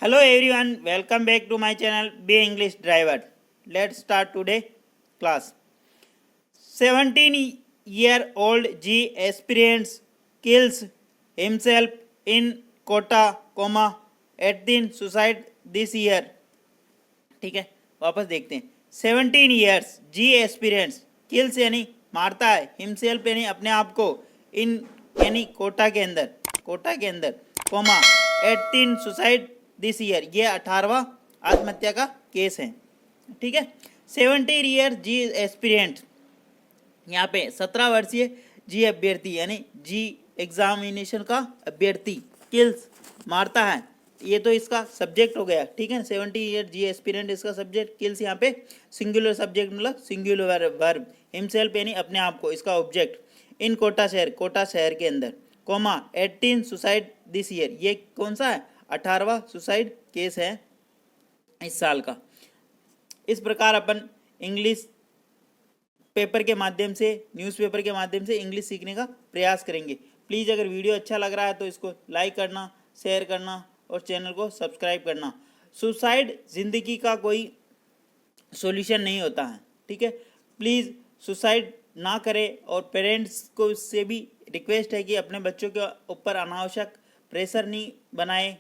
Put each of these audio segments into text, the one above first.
Hello everyone, welcome back to my channel Be English Driver. Let's start today class. 17-year-old G aspirant kills himself in Kota, 18 suicide this year. ठीक है, वापस देखते हैं. 17 years G aspirant kills यानी मारता है, himself यानी अपने आप को, in यानी कोटा के अंदर, 18 सुसाइड दिस ईयर, ये 18वां आत्महत्या का केस है. ठीक है. 17 ईयर जी एस्पिरेंट, यहाँ पे 17 वर्षीय जी अभ्यर्थी यानी जी एग्जामिनेशन का अभ्यर्थी किल्स मारता है. ये तो इसका सब्जेक्ट हो गया. ठीक है. 17 ईयर जी एस्पिरेंट इसका सब्जेक्ट, किल्स यहाँ पे सिंगुलर सब्जेक्ट मतलब सिंगुलर वर्ब, हिमसेल्फ यानी अपने आप को, इसका ऑब्जेक्ट. इन कोटा शहर के अंदर, 18 सुसाइड दिस ईयर, ये कौन सा है? 18वां सुसाइड केस है इस साल का. इस प्रकार अपन इंग्लिश पेपर के माध्यम से, न्यूज़पेपर के माध्यम से इंग्लिश सीखने का प्रयास करेंगे. प्लीज़ अगर वीडियो अच्छा लग रहा है तो इसको लाइक करना, शेयर करना और चैनल को सब्सक्राइब करना. सुसाइड ज़िंदगी का कोई सॉल्यूशन नहीं होता है. ठीक है. प्लीज़ सुसाइड ना करें और पेरेंट्स को इससे भी रिक्वेस्ट है कि अपने बच्चों के ऊपर अनावश्यक प्रेशर नहीं बनाए.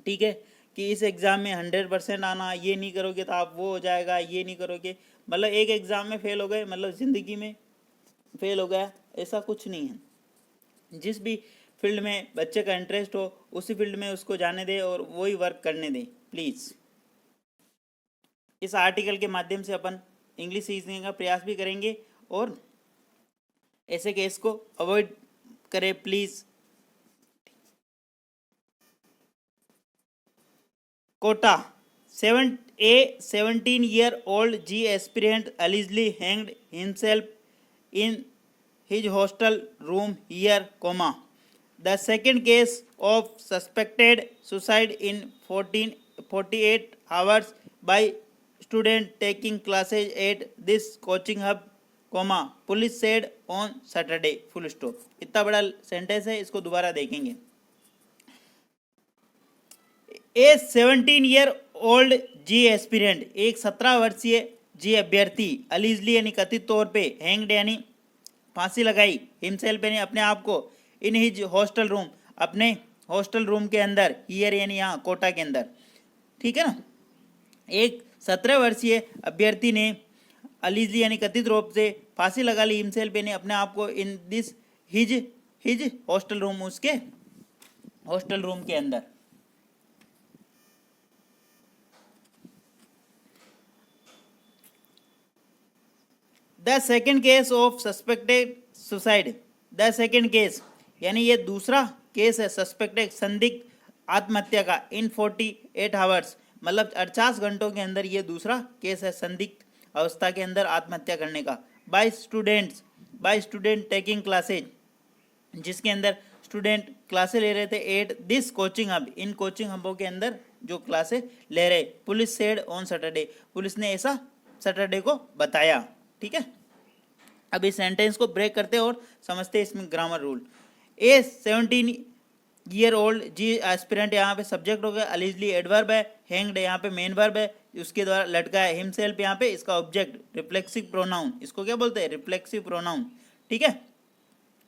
ठीक है. कि इस एग्ज़ाम में 100% आना, ये नहीं करोगे तो आप वो हो जाएगा, ये नहीं करोगे मतलब एक एग्ज़ाम में फेल हो गए मतलब ज़िंदगी में फेल हो गया, ऐसा कुछ नहीं है. जिस भी फील्ड में बच्चे का इंटरेस्ट हो उसी फील्ड में उसको जाने दें और वही वर्क करने दें प्लीज़. इस आर्टिकल के माध्यम से अपन इंग्लिश सीखने का प्रयास भी करेंगे और ऐसे केस को अवॉइड करें please. Kota, 17-year-old G aspirant allegedly hanged himself in his hostel room here, the second case of suspected suicide in 48 hours by student taking classes at this coaching hub, police said on Saturday, full stop. इतना बड़ा sentence है, इसको दोबारा देखेंगे. ए 17-year-old जी aspirant, एक 17 वर्षीय जी अभ्यर्थी, अलीजली यानी कथित तौर पे, हैंग्ड यानी फांसी लगाई, हिमसेल्फ यानी अपने आप को, इन हिज हॉस्टल रूम अपने हॉस्टल रूम के अंदर, हियर यानी यहाँ कोटा के अंदर. ठीक है ना. एक 17 वर्षीय अभ्यर्थी ने अलीजली यानी कथित रूप से फांसी लगा ली, हिमसेल्फ यानी अपने आप को, in this his hostel room, उसके हॉस्टल रूम के अंदर. The second case of suspected suicide, the second case यानी ये दूसरा केस है सस्पेक्टेड संदिग्ध आत्महत्या का, इन 48 आवर्स मतलब 48 घंटों के अंदर ये दूसरा केस है संदिग्ध अवस्था के अंदर आत्महत्या करने का. बाय स्टूडेंट टेकिंग क्लासेज, जिसके अंदर स्टूडेंट क्लासे ले रहे थे एट दिस कोचिंग हब, इन कोचिंग हबों के अंदर जो क्लासे ले रहे. Police said on Saturday, police ने ऐसा सैटरडे को बताया. ठीक है. अब इस सेंटेंस को ब्रेक करते हैं और समझते हैं इसमें ग्रामर रूल. ए 17-year-old जी एस्पिरेंट यहाँ पे सब्जेक्ट हो गया, अलीजली एडवर्ब है, हैंग्ड यहाँ पे मेन वर्ब है, उसके द्वारा लटका है, हिमसेल्फ यहाँ पे इसका ऑब्जेक्ट, रिफ्लेक्सिव प्रोनाउन, इसको क्या बोलते हैं? Reflexive pronoun. ठीक है.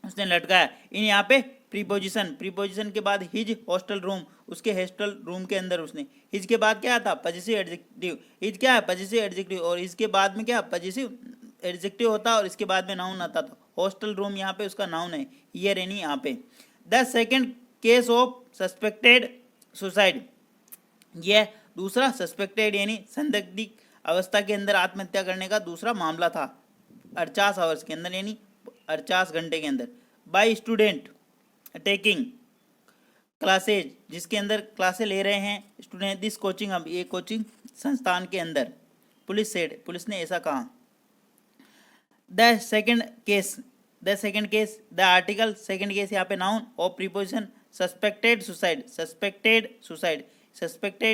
उसने लटकाया. इन यहाँ पे प्रीपोजिशन के बाद हिज हॉस्टल रूम, उसके हॉस्टल रूम के अंदर उसने, हिज के बाद क्या था? Possessive adjective. हिज क्या है? Possessive adjective. और इसके बाद में क्या? पजेसिव एडजेक्टिव होता और इसके बाद में नाउन आता. तो हॉस्टल रूम यहाँ पे उसका नाउन है, हियर यानी यहाँ पे. The second case of suspected suicide, यह दूसरा सस्पेक्टेड यानी संदिग्ध अवस्था के अंदर आत्महत्या करने का दूसरा मामला था 48 आवर्स के अंदर यानी 48 घंटे के अंदर. बाय स्टूडेंट टेकिंग क्लासेज, जिसके अंदर क्लासे ले रहे हैं स्टूडेंट दिस कोचिंग हब, ये कोचिंग संस्थान के अंदर. पुलिस सेड, पुलिस ने ऐसा कहा. The second case, the article second case यहाँ पे नाउन और प्रीपोजिशन सस्पेक्टेड सुसाइड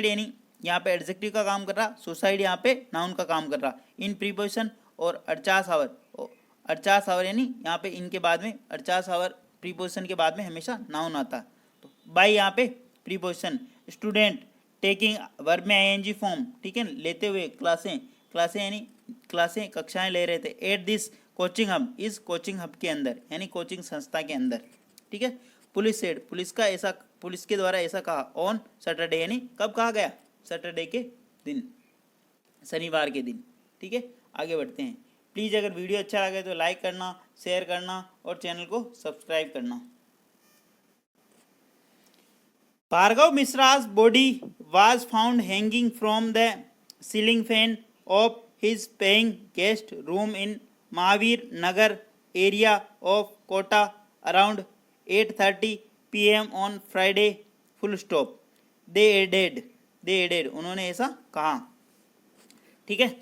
यानी यहाँ पे एडजेक्टिव का काम कर रहा, सुसाइड यहाँ पे नाउन का काम कर रहा. इन प्रीपोजिशन और 48 आवर यानी यहाँ पे इनके बाद में 48 आवर प्रीपोजिशन के बाद में हमेशा नाउन आता. तो बाय यहाँ पे प्रीपोजिशन, स्टूडेंट टेकिंग वर्ब में आईएनजी फॉर्म, ठीक है, लेते हुए, क्लासें, क्लासें यानी क्लासें, कक्षाएं ले रहे थे, एट दिस कोचिंग हब, इस कोचिंग हब के अंदर यानी कोचिंग संस्था के अंदर, ठीक है। पुलिस सेड, पुलिस के द्वारा ऐसा कहा, ऑन सैटरडे यानी कब कहा गया, सैटरडे के दिन, शनिवार के दिन, ठीक है। आगे बढ़ते हैं। प्लीज़ अगर वीडियो अच्छा लगे तो लाइक करना, शेयर करना और चैनल को सब्सक्राइब करना। Bhargav Mishra's body was found hanging from the ceiling fan of his paying guest room in Mahavir Nagar area of Kota around 8:30 p.m. on Friday. Full stop. They added. उन्होंने ऐसा कहा, ठीक है।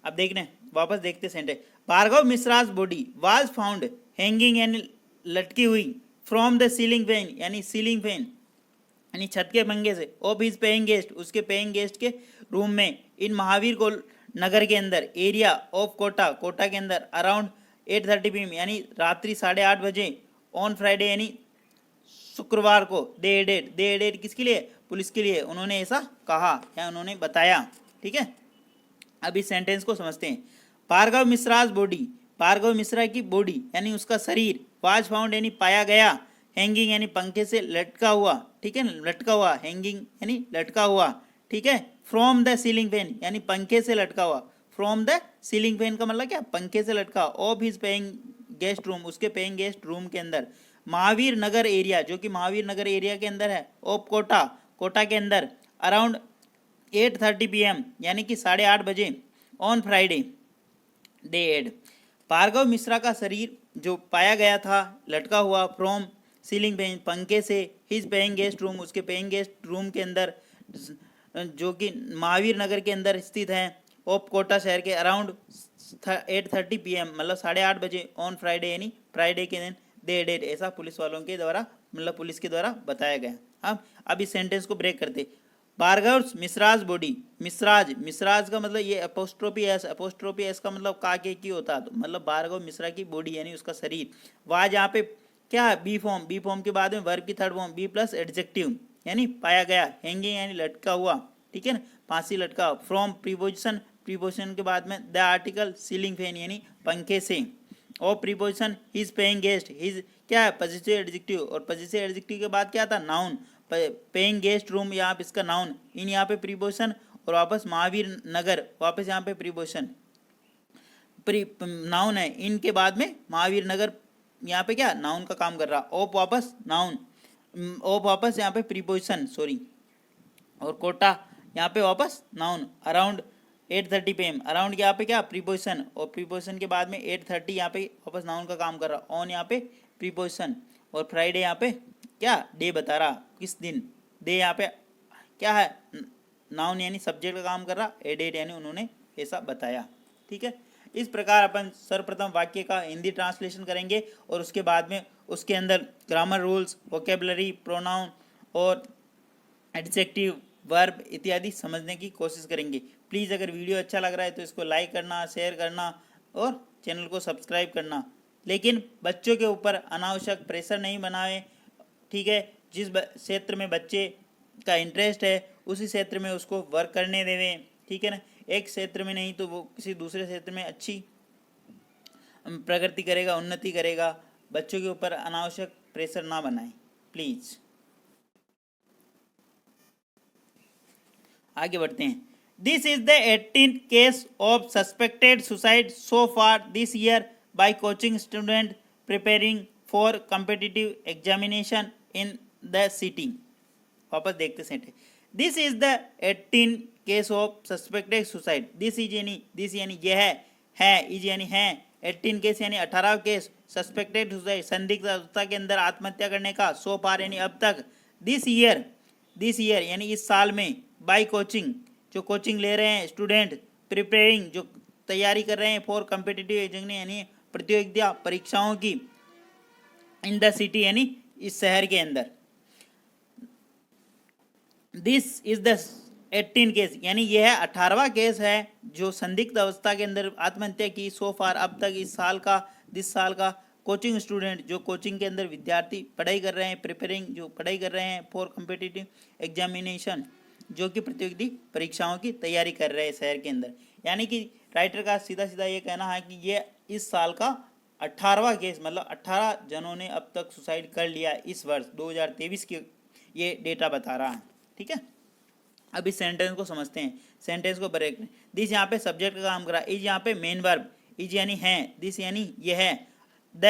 अब देखने, वापस देखते sentence. Bhargav Mishra's body was found hanging यानी लटकी हुई, फ्रॉम द सीलिंग फैन यानी सीलिंग फैन यानी छत के पंखे से, ऑफ हिज पेइंग गेस्ट उसके पेइंग गेस्ट के रूम में, इन महावीर को नगर के अंदर, एरिया ऑफ कोटा कोटा के अंदर, अराउंड 8:30 PM यानी रात्रि 8:30 बजे, ऑन फ्राइडे यानी शुक्रवार को। दे एडेड किसके लिए, पुलिस के लिए, उन्होंने ऐसा कहा या उन्होंने बताया, ठीक है। अब इस सेंटेंस को समझते हैं। भार्गव मिश्राज बॉडी, भार्गव मिश्रा की बॉडी यानी उसका शरीर, वाज फाउंड यानी पाया गया, हैंगिंग यानी पंखे से लटका हुआ, ठीक है, लटका हुआ, हैंगिंग यानी लटका हुआ, ठीक है, फ्रॉम द सीलिंग फैन यानी पंखे से लटका हुआ, फ्रॉम द सीलिंग फैन का मतलब क्या, पंखे से लटका, of his paying guest room उसके पेइंग गेस्ट रूम के अंदर, महावीर नगर एरिया जो कि महावीर नगर एरिया के अंदर है, ऑफ कोटा कोटा के अंदर, अराउंड 8:30 PM यानी कि 8:30 बजे, on Friday. They add, Bhargav Mishra का शरीर जो पाया गया था लटका हुआ, फ्रॉम सीलिंग फैन पंखे से, हिज पेइंग गेस्ट रूम उसके पेइंग गेस्ट रूम के अंदर जो कि महावीर नगर के अंदर स्थित है, ऑफ कोटा शहर के, अराउंड 8:30 PM मतलब 8:30 बजे, ऑन फ्राइडे यानी फ्राइडे के दिन। दे डेड ऐसा पुलिस वालों के द्वारा मतलब पुलिस के द्वारा बताया गया। अब इस सेंटेंस को ब्रेक करते। भार्गव मिश्राज बॉडी, मिश्राज का मतलब ये अपोस्ट्रोफी एस का मतलब का के की होता है, तो मतलब भार्गव मिश्रा की बॉडी यानी उसका शरीर, वाज यहाँ पे क्या है, बी फॉर्म के बाद में वर्ब की third form be plus adjective यानी पाया गया, हैंगिंग यानी लटका हुआ, ठीक है ना, फांसी लटका, फ्रॉम प्रीपोजिशन के बाद में द आर्टिकल सीलिंग फैन यानी पंखे से, और preposition his paying guest, his क्या है, पॉजिटिव एडजेक्टिव, और पॉजिटिव एडजेक्टिव के बाद क्या था, नाउन, पेइंग गेस्ट रूम यहाँ पे इसका नाउन, इन यहाँ पे प्रीपोजिशन, और वापस महावीर नगर वापस यहाँ पे प्रीपोजिशन, नाउन है, इनके बाद में महावीर नगर यहाँ पे क्या नाउन का काम कर रहा, ऑफ वापस नाउन, ऑफ वापस यहाँ पे प्रीपोजिशन सॉरी, और कोटा यहाँ पे वापस नाउन, अराउंड 8:30 PM अराउंड यहाँ पे क्या प्रीपोजिशन, और प्रीपोजिशन के बाद में 8:30 यहाँ पे वापस नाउन का काम कर रहा, ऑन यहाँ पे प्रीपोजिशन, और फ्राइडे यहाँ पे क्या डे बता रहा, किस दिन, डे यहाँ पे क्या है नाउन यानी सब्जेक्ट का काम कर रहा, एडेड यानी उन्होंने ऐसा बताया, ठीक है। इस प्रकार अपन सर्वप्रथम वाक्य का हिंदी ट्रांसलेशन करेंगे और उसके बाद में उसके अंदर ग्रामर रूल्स, वोकेबलरी, प्रोनाउन और एडजेक्टिव, वर्ब इत्यादि समझने की कोशिश करेंगे। प्लीज़ अगर वीडियो अच्छा लग रहा है तो इसको लाइक करना, शेयर करना और चैनल को सब्सक्राइब करना, लेकिन बच्चों के ऊपर अनावश्यक प्रेशर नहीं बनाएं, ठीक है। जिस क्षेत्र में बच्चे का इंटरेस्ट है उसी क्षेत्र में उसको वर्क करने देवें, ठीक है ना, एक क्षेत्र में नहीं तो वो किसी दूसरे क्षेत्र में अच्छी प्रगति करेगा, उन्नति करेगा। बच्चों के ऊपर अनावश्यक प्रेशर ना बनाएं प्लीज़। आगे बढ़ते हैं। This is the 18th case of suspected suicide so far this year by coaching student preparing for competitive examination in the city. वापस देखते sentence. This is the 18th case of suspected suicide. This यानी यह है, is यानी है, 18 case यानी 18 case, suspected suicide संदिग्ध अवस्था के अंदर आत्महत्या करने का, सो फार यानी अब तक, दिस ईयर यानी इस साल में, बाय कोचिंग जो कोचिंग ले रहे हैं, स्टूडेंट प्रिपेयरिंग जो तैयारी कर रहे हैं, फॉर कॉम्पिटिटिव एग्जाम यानी प्रतियोगिता परीक्षाओं की, इन द सिटी यानी इस शहर के अंदर। दिस इज द 18 केस यानी यह 18वां केस है जो संदिग्ध अवस्था के अंदर आत्महत्या की, सो फार अब तक, इस साल का, दिस साल का, कोचिंग स्टूडेंट जो कोचिंग के अंदर विद्यार्थी पढ़ाई कर रहे हैं, प्रिपेयरिंग जो पढ़ाई कर रहे हैं फॉर कॉम्पिटिटिव एग्जामिनेशन जो कि प्रतियोगी परीक्षाओं की तैयारी कर रहे हैं शहर के अंदर। यानी कि राइटर का सीधा सीधा ये कहना है कि ये इस साल का 18वां केस, मतलब 18 जनों ने अब तक सुसाइड कर लिया इस वर्ष 2023 के, ये डेटा बता रहा है। ठीक है, अब इस सेंटेंस को समझते हैं, सेंटेंस को ब्रेक करें। दिस यहाँ पे सब्जेक्ट का काम कर रहा है, इज यहाँ पे मेन वर्ब, इज यानी है, दिस यानी ये है, द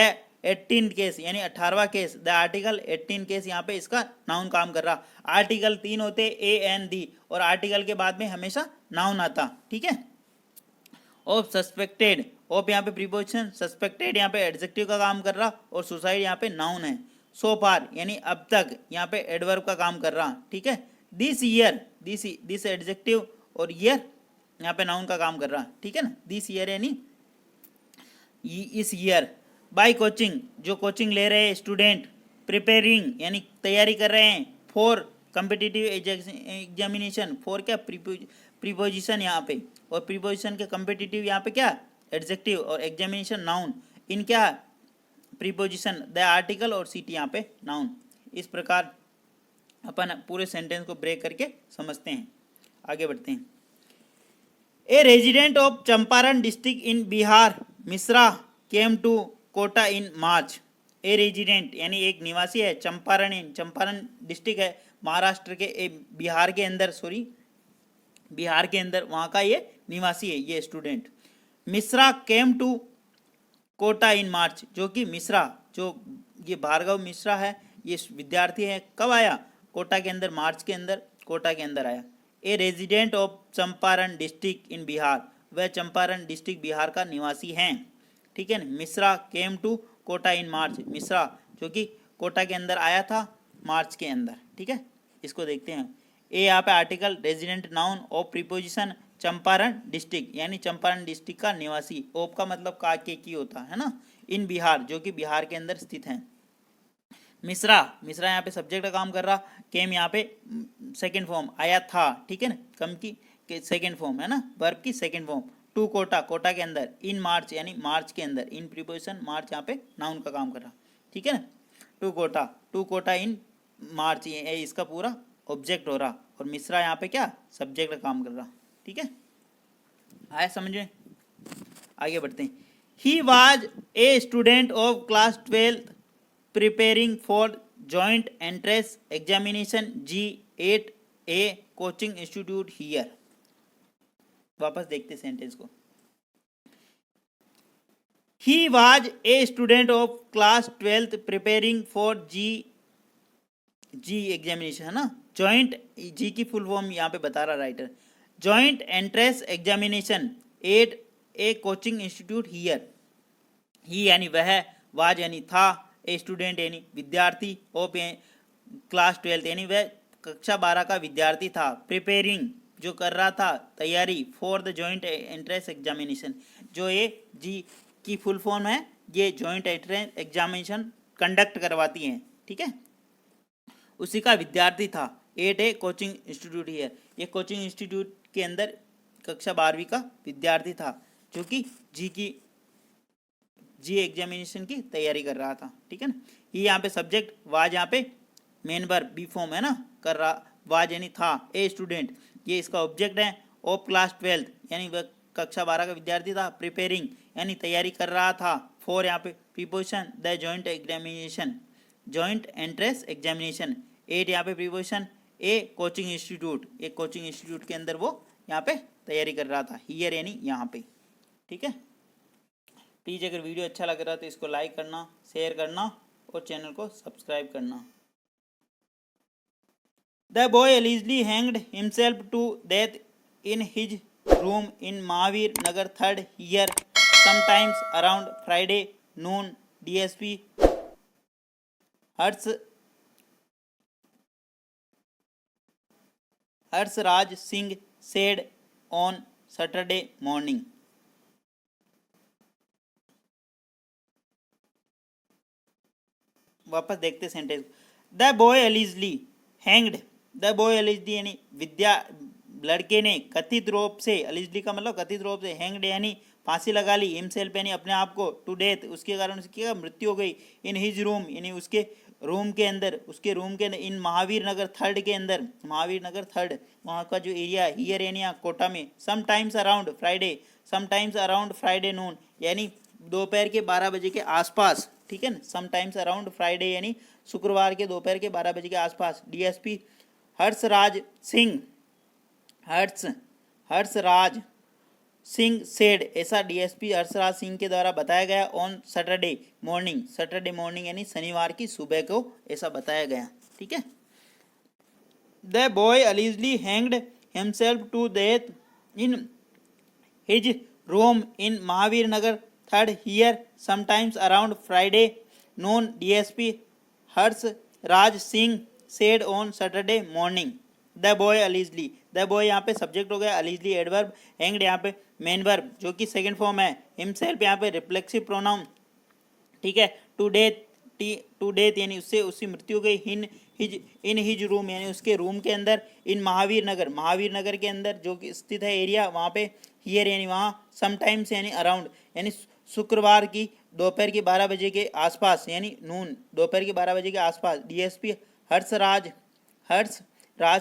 18 केस यानी 18वां केस, द आर्टिकल 18 केस यहाँ पे इसका नाउन काम कर रहा। आर्टिकल 3 होते ए एन दी, और आर्टिकल के बाद में हमेशा नाउन आता। ठीक है, ऑफ सस्पेक्टेड, ऑफ यहाँ पे प्रीपोजिशन, सस्पेक्टेड यहाँ पे एडजेक्टिव का काम कर रहा, और सुसाइड यहाँ पे नाउन है। सो फार यानी अब तक यहाँ पे एडवर्ब का काम कर रहा। ठीक है, दिस ईयर, दिस एडजेक्टिव, और ईयर यहाँ पे नाउन का काम कर रहा। ठीक है ना, दिस ईयर यानी इस ईयर। बाय कोचिंग जो कोचिंग ले रहे हैं स्टूडेंट, प्रिपेयरिंग यानी तैयारी कर रहे हैं, फॉर कॉम्पिटिटिव एग्जामिनेशन, फॉर क्या प्रीपोजिशन यहाँ पे, और प्रीपोजिशन के कॉम्पिटिटिव यहाँ पे क्या एडजेक्टिव, और एग्जामिनेशन नाउन, इन क्या प्रीपोजिशन द आर्टिकल, और सीटी यहाँ पे नाउन। इस प्रकार अपन पूरे सेंटेंस को ब्रेक करके समझते हैं, आगे बढ़ते हैं। A resident of Champaran district in Bihar Mishra came to Kota in March. A resident यानी एक निवासी है, चंपारण इन, चंपारण डिस्ट्रिक्ट है महाराष्ट्र के, बिहार के अंदर, सॉरी बिहार के अंदर, वहाँ का ये निवासी है ये student. Mishra came to Kota in March, जो कि मिश्रा जो ये भार्गव मिश्रा है ये विद्यार्थी है, कब आया कोटा के अंदर, मार्च के अंदर कोटा के अंदर आया। ए resident of Champaran district in Bihar, वह चंपारण डिस्ट्रिक्ट बिहार का निवासी हैं। ठीक है ना, Mishra came to Kota in मार्च, मिश्रा जो कि कोटा के अंदर आया था मार्च के अंदर। ठीक है, इसको देखते हैं। ए यहाँ पे article, resident noun, of preposition Champaran district यानी चंपारण डिस्ट्रिक्ट का निवासी, ऑफ का मतलब का के की होता है ना, इन बिहार जो कि बिहार के अंदर स्थित है। मिश्रा, मिश्रा यहाँ पे सब्जेक्ट का काम कर रहा, केम यहाँ पे सेकेंड फॉर्म, आया था। ठीक है ना, कम की सेकेंड फॉर्म है ना, वर्ब की second form. To Kota, Kota के अंदर, इन मार्च यानी मार्च के अंदर, इन प्रीपोजिशन मार्च यहाँ पे नाउन का काम कर रहा। ठीक है ना, टू कोटा इन मार्च, ये इसका पूरा ऑब्जेक्ट हो रहा, और मिश्रा यहाँ पे क्या सब्जेक्ट का काम कर रहा। ठीक है, आया समझ में, आगे बढ़ते हैं। He was a student of class 12 preparing for joint entrance examination G8 A coaching institute here। वापस देखते सेंटेंस को। He was a student of class 12th preparing for G examination है ना, जॉइंट जी की फुल फॉर्म यहाँ पे बता रहा writer, joint entrance examination at a coaching institute here. He यानी वह, वाज यानी था, ए स्टूडेंट यानी विद्यार्थी, ऑफ क्लास 12 यानी वह कक्षा 12 का विद्यार्थी था, प्रिपेयरिंग जो कर रहा था तैयारी, for the joint entrance examination जो ये जी की फुल फॉर्म है, ये जॉइंट एंट्रेंस एग्जामिनेशन कंडक्ट करवाती हैं। ठीक है, उसी का विद्यार्थी था। At a coaching institute here, ये कोचिंग इंस्टीट्यूट के अंदर कक्षा 12वीं का विद्यार्थी था जो कि जी एग्जामिनेशन की तैयारी कर रहा था। ठीक है ना, ये यहाँ पे सब्जेक्ट, वाज यहाँ पे मेन वर्ब बी फॉर्म है ना, कर रहा, वाज यानी था, ए स्टूडेंट ये इसका ऑब्जेक्ट है, ऑफ क्लास 12 यानी वह कक्षा 12 का विद्यार्थी था, प्रिपेयरिंग यानी तैयारी कर रहा था, फॉर यहाँ पे preposition the joint examination, joint entrance examination, at यहाँ पे प्रीपोजिशन ए कोचिंग इंस्टीट्यूट, एक कोचिंग इंस्टीट्यूट के अंदर वो यहाँ पे तैयारी कर रहा था, हियर यानी यहाँ पे। ठीक है, प्लीज़ अगर वीडियो अच्छा लग रहा है तो इसको लाइक करना, शेयर करना और चैनल को सब्सक्राइब करना। The boy allegedly hanged himself to death in his room in Mahavir Nagar 3rd year sometimes around Friday noon, DSP Harsraj Singh said on Saturday morning। वापस देखते sentence. The boy allegedly hanged, the boy allegedly यानी लड़के ने कथित रूप से, allegedly का मतलब कथित रूप से, हैंग्ड यानी फांसी लगा ली, हिमसेल्फ यानी अपने आप को, टू डेथ उसके कारण उसकी क्या मृत्यु हो गई, इन हिज रूम यानी उसके रूम के अंदर, उसके रूम के अंदर, इन महावीर नगर थर्ड के अंदर, महावीर नगर थर्ड वहाँ का जो एरिया है हियर यानी कोटा में, sometimes around Friday, sometimes around Friday noon यानी दोपहर के 12 बजे के आसपास, ठीक है ना, समटाइम्स अराउंड फ्राइडे यानी शुक्रवार के दोपहर के 12 बजे के आसपास, डीएसपी हर्षराज सिंह, हर्षराज सिंह सेड, ऐसा डीएसपी हर्षराज सिंह के द्वारा बताया गया, ऑन सैटरडे मॉर्निंग यानी शनिवार की सुबह को ऐसा बताया गया, ठीक है। The boy allegedly hanged himself to death in his room in Mahavir Nagar third here sometimes around Friday noon, DSP Harshraj Singh said on Saturday morning. The boy allegedly, the boy यहाँ पे सब्जेक्ट हो गया, अलीजली एडवर्ब, हैंग्ड यहाँ पे मेन वर्ब जो कि second form है, himself यहाँ पे रिफ्लेक्सिव प्रोनाउन, ठीक है। टू डेथ यानी उससे उसकी मृत्यु हो गई, इन हिज रूम यानी उसके रूम के अंदर, इन महावीर नगर के अंदर जो कि स्थित है एरिया वहाँ पे, हियर यानी वहाँ, समटाइम्स यानी अराउंड यानी शुक्रवार की दोपहर के 12 बजे के आसपास यानी नून, दोपहर के 12 बजे के आसपास, डीएसपी हर्षराज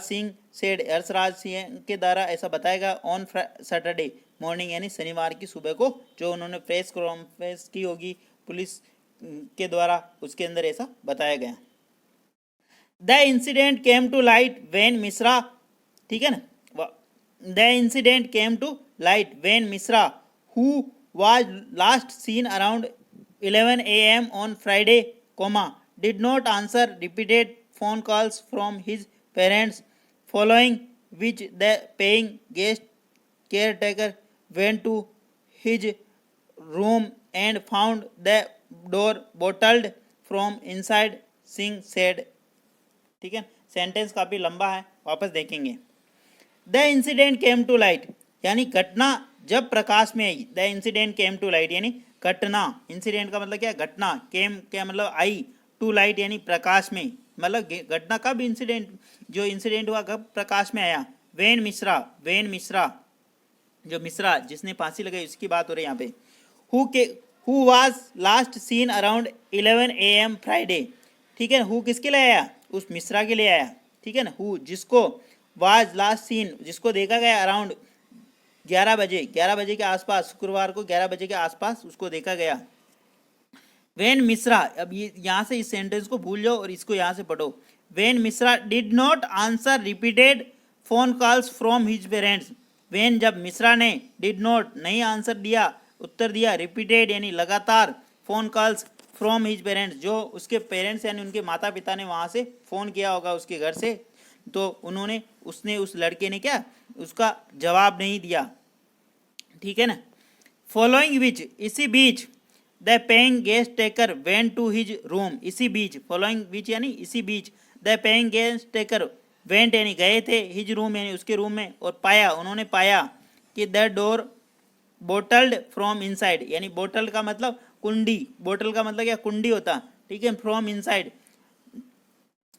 सिंह सेड, हर्षराज सिंह के द्वारा ऐसा बताएगा, ऑन सैटरडे मॉर्निंग यानी शनिवार की सुबह को, जो उन्होंने प्रेस कॉन्फ्रेंस की होगी पुलिस के द्वारा, उसके अंदर ऐसा बताया गया। The incident came to light when Mishra, ठीक है ना, the incident came to light when Mishra who was last seen around 11 a.m. on Friday, did not answer repeated phone calls from his parents, following which the paying guest caretaker went to his room and found the door bottled from inside, Singh said, ठीक है। Sentence काफ़ी लंबा है, वापस देखेंगे। The incident came to light यानी घटना जब प्रकाश में आई, the incident came to light यानी घटना, इंसिडेंट का मतलब क्या, घटना, केम क्या मतलब आई, टू लाइट यानी प्रकाश में, मतलब घटना कब जो इंसिडेंट हुआ कब प्रकाश में आया। वेन मिश्रा जो मिश्रा जिसने फांसी लगाई उसकी बात हो रही है यहाँ पे। Who was last seen around 11 AM Friday, ठीक है। हु किसके लिए आया, उस मिश्रा के लिए आया, ठीक है ना। हु जिसको, वाज लास्ट सीन जिसको देखा गया, अराउंड 11 बजे के आसपास, शुक्रवार को 11 बजे के आसपास उसको देखा गया। वेन मिश्रा, अब ये यहाँ से इस सेंटेंस को भूल जाओ और इसको यहाँ से पढ़ो। When Mishra did not answer repeated phone calls from his parents, when जब मिश्रा ने, डिड नॉट नहीं आंसर दिया, उत्तर दिया, रिपीटेड यानी लगातार, phone calls from his parents जो उसके पेरेंट्स यानी उनके माता पिता ने वहाँ से फ़ोन किया होगा उसके घर से, तो उसने उस लड़के ने क्या उसका जवाब नहीं दिया, ठीक है ना। फॉलोइंग विच इसी बीच, the paying guest taker went to his room, इसी बीच, फॉलोइंग विच यानी इसी बीच, the paying guest taker went यानी गए थे, हिज रूम यानी उसके रूम में, और उन्होंने पाया कि द डोर बोटल्ड फ्रॉम इनसाइड यानी बोटल्ड का मतलब कुंडी, बोतल का मतलब क्या कुंडी होता, ठीक है। फ्रॉम इनसाइड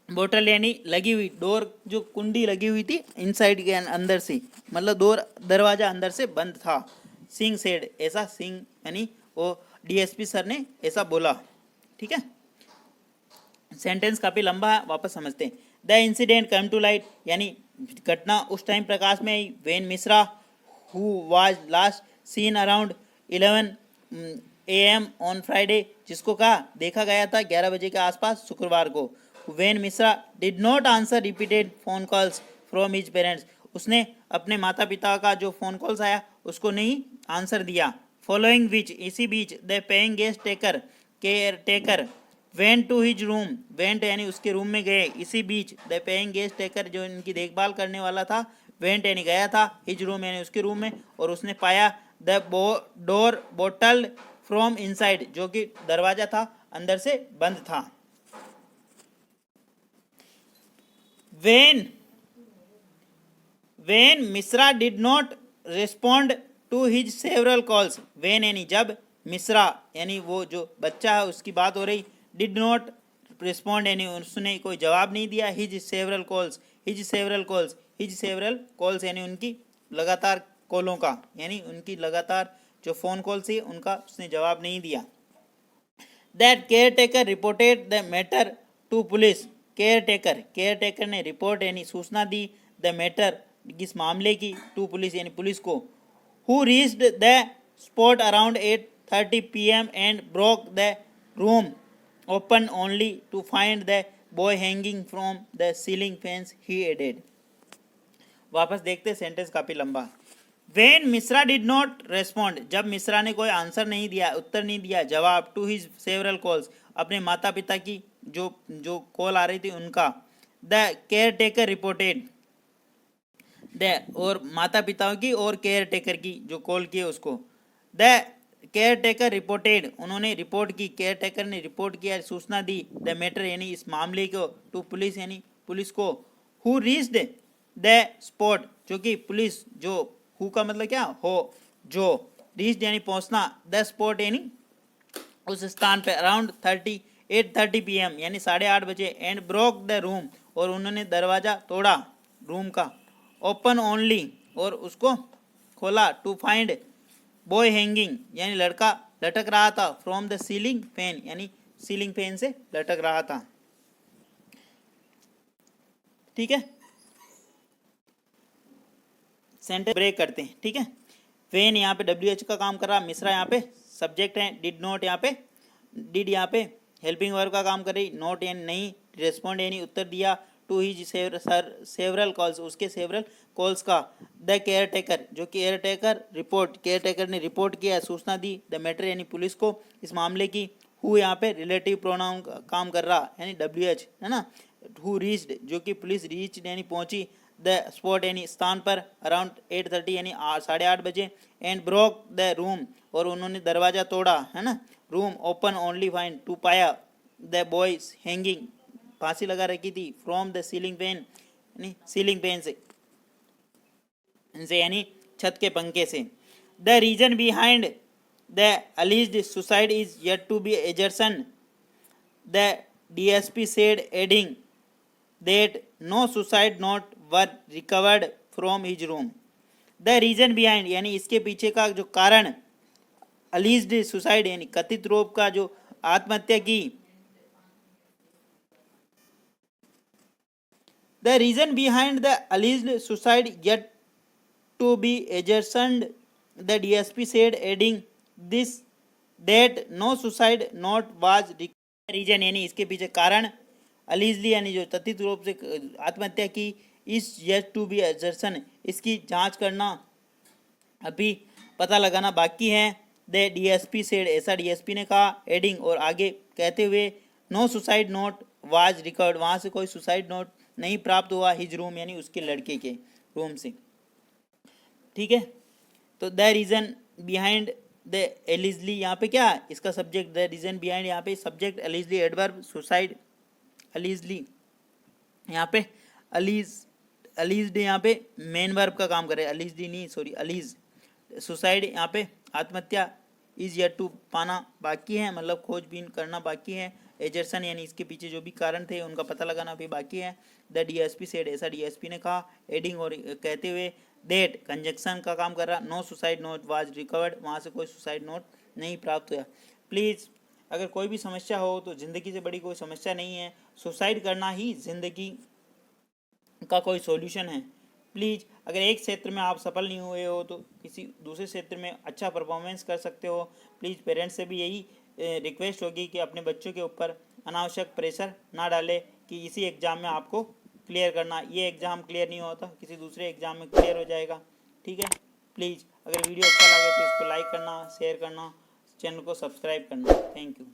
बोतल यानी लगी हुई, डोर जो कुंडी लगी हुई थी इनसाइड के अंदर से, मतलब डोर दरवाजा अंदर से बंद था। सिंह सेड, ऐसा सिंह यानी वो डीएसपी सर ने ऐसा बोला, ठीक है। सेंटेंस काफ़ी लंबा है, वापस समझते हैं। The incident came to light यानी घटना उस टाइम प्रकाश में आई, when Mishra who was last seen around 11 AM on Friday, जिसको कहा देखा गया था 11 बजे के आसपास शुक्रवार को। When Mishra did not answer repeated phone calls from his parents, उसने अपने माता पिता का जो फोन कॉल्स आया उसको नहीं आंसर दिया। फॉलोइंग विच इसी बीच, the paying guest taker went to his room, went यानी उसके रूम में गए, इसी बीच द पेइंग गेस्ट टेकर जो इनकी देखभाल करने वाला था, वेंट यानी गया था, हिज रूम यानी उसके रूम में, और उसने पाया द डोर बोटल फ्रॉम इनसाइड जो कि दरवाजा था अंदर से बंद था। When Mishra did not respond to his several calls, when यानी जब, मिश्रा यानी वो जो बच्चा है उसकी बात हो रही, डिड नॉट रिस्पॉन्ड यानी उसने कोई जवाब नहीं दिया, हिज सेवरल कॉल्स यानी उनकी लगातार कॉलों का, यानी उनकी लगातार जो फ़ोन कॉल थी उनका उसने जवाब नहीं दिया। That caretaker reported the matter to police, caretaker ने रिपोर्ट यानी सूचना दी द मैटर इस मामले की टू पुलिस यानी पुलिस को। Who reached the spot around 8:30 PM and broke the room open only to find the boy hanging from the ceiling fans, he added. वापस देखते, सेंटेंस काफ़ी लंबा। When Mishra did not respond, जब मिश्रा ने कोई answer नहीं दिया, उत्तर नहीं दिया, जवाब टू हिज सेवरल कॉल्स, अपने माता पिता की जो कॉल आ रही थी उनका। The care taker reported the, और माता पिताओं की और केयर टेकर की जो कॉल की उसको। द केयर टेकर रिपोर्टेड, उन्होंने रिपोर्ट की, केयर टेकर ने रिपोर्ट किया, सूचना दी द मैटर यानी इस मामले को टू पुलिस यानी पुलिस को। हु रीच्ड द स्पॉट, जो कि पुलिस, जो हु का मतलब क्या हो, जो रीच्ड यानी पहुंचना, द स्पॉट यानी उस स्थान पे, अराउंड 8:30 PM यानी 8:30 बजे, एंड ब्रोक द रूम, और उन्होंने दरवाज़ा तोड़ा रूम का, ओपन ओनली, और उसको खोला, टू फाइंड बॉय हैंगिंग यानी लड़का लटक रहा था, फ्रॉम द सीलिंग फैन यानी सीलिंग फैन से लटक रहा था। ठीक है, सेंटेंस ब्रेक करते हैं। ठीक है, वेन यहाँ पे WH का काम कर रहा, मिश्रा यहाँ पे सब्जेक्ट है, डिड नॉट यहाँ पे, डिड यहाँ पे हेल्पिंग वर्ब का काम कर रही, नॉट यानी नहीं, रेस्पॉन्ड यानी उत्तर दिया, टू हिज सेवरल कॉल्स, उसके सेवरल कॉल्स का। द केयर टेकर, जो care taker report, care taker ने रिपोर्ट किया, सूचना दी, द मैटर यानी पुलिस को इस मामले की। हु यहाँ पे रिलेटिव प्रोनाउन काम कर रहा यानी WH है ना। हु रीच्ड, जो कि पुलिस रीच यानी पहुंची, द स्पॉट यानी स्थान पर, अराउंड 8:30 यानी 8:30 बजे, एंड ब्रोक द रूम, और उन्होंने दरवाज़ा तोड़ा है ना, room open only find, to पाया द बॉयज हैंगिंग, फांसी लगा रखी थी, फ्रॉम द सीलिंग फैन यानी सीलिंग फैन से यानी छत के पंखे से। The reason behind the alleged suicide is yet to be ascertained, the DSP said, adding that no suicide note were recovered from his room. The reason behind यानी इसके पीछे का जो कारण, alleged suicide यानी कथित रूप का जो आत्महत्या की, the reason behind the alleged suicide yet to be ascertained, the DSP said, adding this that no suicide note was recovered. Reason यानी इसके पीछे कारण, अलीजली यानी जो कथित रूप से आत्महत्या की, इस येट टू बी असर्शन इसकी जांच करना, अभी पता लगाना बाकी है। द DSP सेड, ऐसा DSP ने कहा, एडिंग और आगे कहते हुए, no suicide note was recovered, वहाँ से कोई सुसाइड नोट नहीं प्राप्त हुआ, हिज रूम यानी उसके लड़के के रूम से। ठीक है, तो the reason behind the allegedly यहाँ पे क्या है, इसका सब्जेक्ट, द रीजन बिहाइंड यहाँ पे सब्जेक्ट, एलिजली एडवर्ब, सुसाइड अलीजली यहाँ पे अलीज्ड यहाँ पे मेन वर्ब का काम करे, अलीजली नहीं सॉरी अलीज। सुसाइड यहाँ पे आत्महत्या, इज येट टू पाना बाकी है, मतलब खोजबीन करना बाकी है। एजर्सन यानी इसके पीछे जो भी कारण थे उनका पता लगाना भी बाकी है। द DSP सेड, ऐसा DSP ने कहा, एडिंग और कहते हुए, डेट कंजक्शन का काम कर रहा, no suicide note was recovered, वहाँ से कोई सुसाइड नोट नहीं प्राप्त हुआ। प्लीज़ अगर कोई भी समस्या हो तो ज़िंदगी से बड़ी कोई समस्या नहीं है, सुसाइड करना ही ज़िंदगी का कोई सॉल्यूशन है। प्लीज़ अगर एक क्षेत्र में आप सफल नहीं हुए हो तो किसी दूसरे क्षेत्र में अच्छा परफॉर्मेंस कर सकते हो। प्लीज़ पेरेंट्स से भी यही रिक्वेस्ट होगी कि अपने बच्चों के ऊपर अनावश्यक प्रेशर ना डालें कि इसी एग्ज़ाम में आपको क्लियर करना, ये एग्ज़ाम क्लियर नहीं होता किसी दूसरे एग्ज़ाम में क्लियर हो जाएगा। ठीक है, प्लीज़ अगर वीडियो अच्छा लगे तो इसको लाइक करना, शेयर करना, चैनल को सब्सक्राइब करना। Thank you.